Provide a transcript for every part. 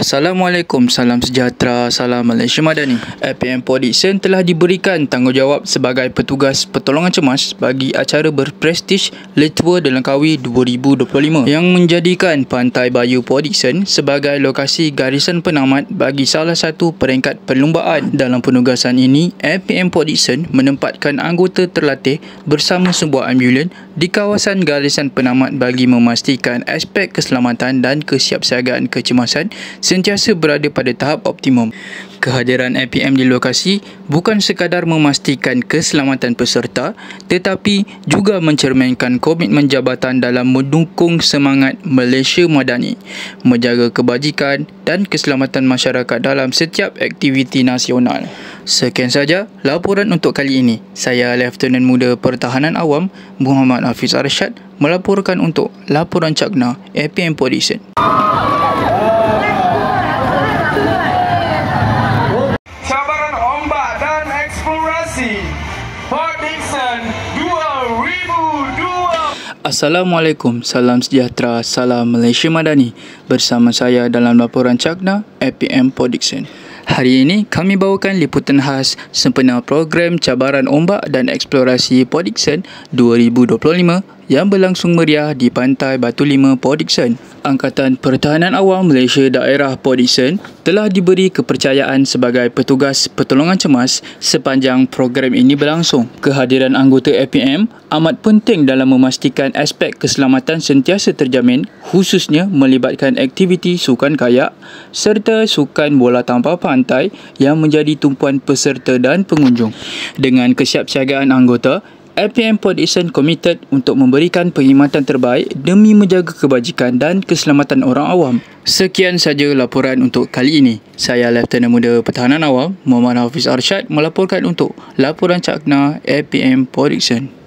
Assalamualaikum, salam sejahtera, salam Malaysia Madani. APM Production telah diberikan tanggungjawab sebagai petugas pertolongan cemas bagi acara berprestij Litwa de Langkawi 2025 yang menjadikan Pantai Bayu Production sebagai lokasi garisan penamat bagi salah satu peringkat perlumbaan. Dalam penugasan ini, APM Production menempatkan anggota terlatih bersama sebuah ambulan di kawasan garisan penamat bagi memastikan aspek keselamatan dan kesiapsiagaan kecemasan sentiasa berada pada tahap optimum. Kehadiran APM di lokasi bukan sekadar memastikan keselamatan peserta tetapi juga mencerminkan komitmen jabatan dalam mendukung semangat Malaysia Madani, menjaga kebajikan dan keselamatan masyarakat dalam setiap aktiviti nasional. Sekian saja laporan untuk kali ini. Saya Lieutenant Muda Pertahanan Awam Muhammad Hafiz Arsyad melaporkan untuk laporan Cakna APM Production. Cabaran ombak dan eksplorasi Port Dickson 2002. Assalamualaikum, salam sejahtera, salam Malaysia Madani. Bersama saya dalam laporan Cakna APM Production. Hari ini kami bawakan liputan khas sempena program Cabaran Ombak dan Eksplorasi Port Dickson 2025 yang berlangsung meriah di Pantai Batu Lima Port Dickson. Angkatan Pertahanan Awam Malaysia Daerah Port Dickson telah diberi kepercayaan sebagai petugas pertolongan cemas sepanjang program ini berlangsung. Kehadiran anggota APM amat penting dalam memastikan aspek keselamatan sentiasa terjamin, khususnya melibatkan aktiviti sukan kayak serta sukan bola tampar pantai yang menjadi tumpuan peserta dan pengunjung. Dengan kesiapsiagaan anggota, APM Production komited untuk memberikan perkhidmatan terbaik demi menjaga kebajikan dan keselamatan orang awam. Sekian saja laporan untuk kali ini. Saya Lieutenant Muda Pertahanan Awam Muhammad Hafiz Arsyad melaporkan untuk laporan Cakna APM Production.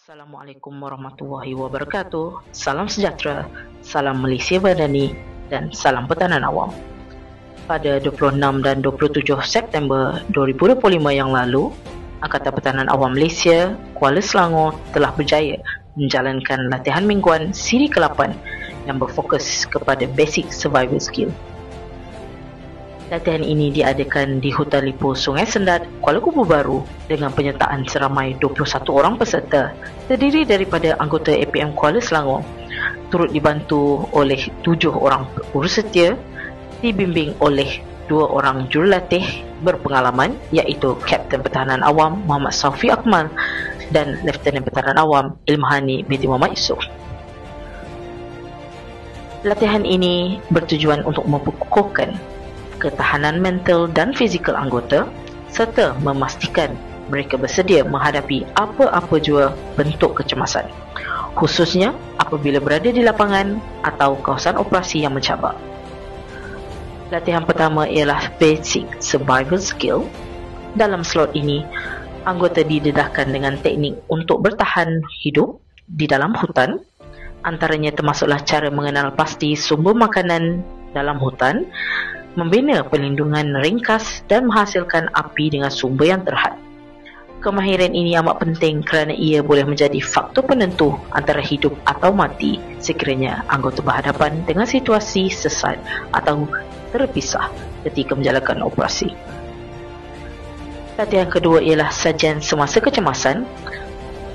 Assalamualaikum warahmatullahi wabarakatuh. Salam sejahtera, salam Malaysia Madani dan salam pertahanan awam. Pada 26 dan 27 September 2025 yang lalu, Angkatan Pertahanan Awam Malaysia Kuala Selangor telah berjaya menjalankan latihan mingguan siri ke-8 yang berfokus kepada basic survival skill. Latihan ini diadakan di Hutan Lipo Sungai Sendat, Kuala Kubu Baru dengan penyertaan seramai 21 orang peserta terdiri daripada anggota APM Kuala Selangor, turut dibantu oleh 7 orang urus setia, dibimbing oleh 2 orang jurulatih berpengalaman iaitu Kapten Pertahanan Awam Muhammad Saufi Akmal dan Lieutenant Pertahanan Awam Ilmahani binti Muhammad Yusof. Latihan ini bertujuan untuk memperkukuhkan ketahanan mental dan fizikal anggota serta memastikan mereka bersedia menghadapi apa-apa jua bentuk kecemasan, khususnya apabila berada di lapangan atau kawasan operasi yang mencabar. Latihan pertama ialah basic survival skill. Dalam slot ini, anggota didedahkan dengan teknik untuk bertahan hidup di dalam hutan, antaranya termasuklah cara mengenal pasti sumber makanan dalam hutan, membina perlindungan ringkas dan menghasilkan api dengan sumber yang terhad. Kemahiran ini amat penting kerana ia boleh menjadi faktor penentu antara hidup atau mati sekiranya anggota berhadapan dengan situasi sesat atau terpisah ketika menjalankan operasi. Latihan kedua ialah sajian semasa kecemasan.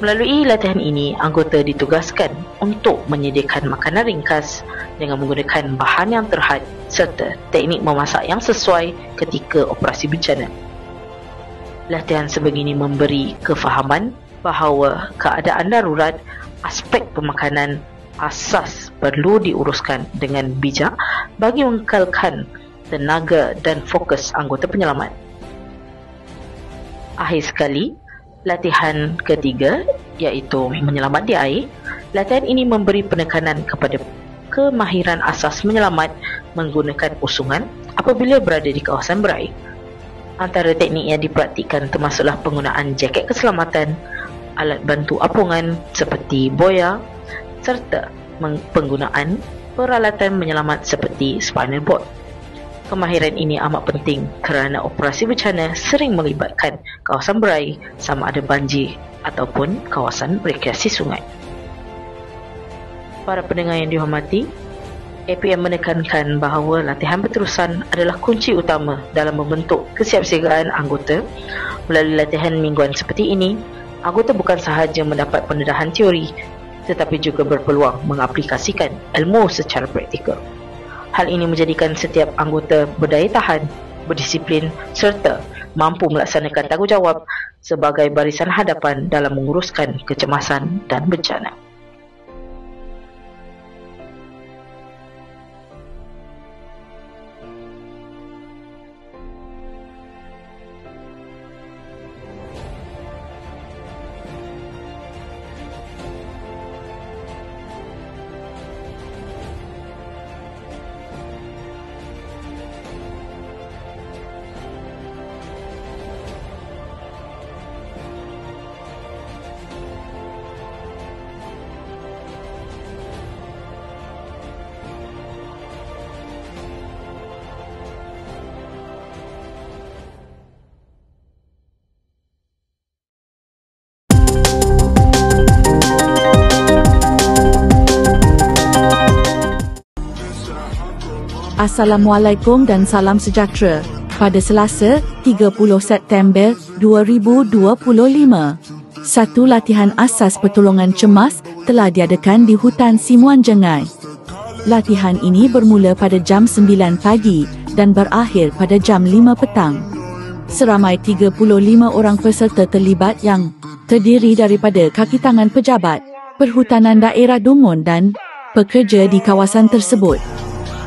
Melalui latihan ini, anggota ditugaskan untuk menyediakan makanan ringkas dengan menggunakan bahan yang terhad serta teknik memasak yang sesuai ketika operasi bencana. Latihan sebegini memberi kefahaman bahawa keadaan darurat, aspek pemakanan asas perlu diuruskan dengan bijak bagi mengekalkan tenaga dan fokus anggota penyelamat. Akhir sekali, latihan ketiga iaitu menyelamat di air. Latihan ini memberi penekanan kepada kemahiran asas menyelamat menggunakan usungan apabila berada di kawasan berair. Antara teknik yang dipraktikkan termasuklah penggunaan jaket keselamatan, alat bantu apungan seperti boya, serta penggunaan peralatan menyelamat seperti spinal board. Kemahiran ini amat penting kerana operasi bencana sering melibatkan kawasan berai sama ada banjir ataupun kawasan rekreasi sungai. Para pendengar yang dihormati, APM menekankan bahawa latihan berterusan adalah kunci utama dalam membentuk kesiapsiagaan anggota. Melalui latihan mingguan seperti ini, anggota bukan sahaja mendapat pendedahan teori tetapi juga berpeluang mengaplikasikan ilmu secara praktikal. Hal ini menjadikan setiap anggota berdaya tahan, berdisiplin serta mampu melaksanakan tanggungjawab sebagai barisan hadapan dalam menguruskan kecemasan dan bencana. Assalamualaikum dan salam sejahtera. Pada Selasa, 30 September 2025, satu latihan asas pertolongan cemas telah diadakan di Hutan Simuan Jengai. Latihan ini bermula pada jam 9 pagi dan berakhir pada jam 5 petang. Seramai 35 orang peserta terlibat yang terdiri daripada kaki tangan pejabat, perhutanan daerah Dungun dan pekerja di kawasan tersebut.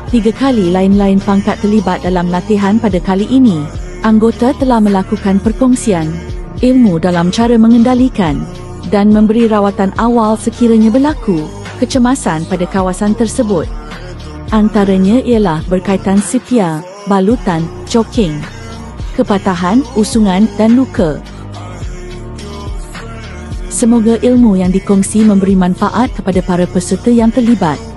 3 kali lain-lain pangkat terlibat dalam latihan pada kali ini. Anggota telah melakukan perkongsian ilmu dalam cara mengendalikan dan memberi rawatan awal sekiranya berlaku kecemasan pada kawasan tersebut. Antaranya ialah berkaitan CPR, balutan, choking, kepatahan, usungan dan luka. Semoga ilmu yang dikongsi memberi manfaat kepada para peserta yang terlibat.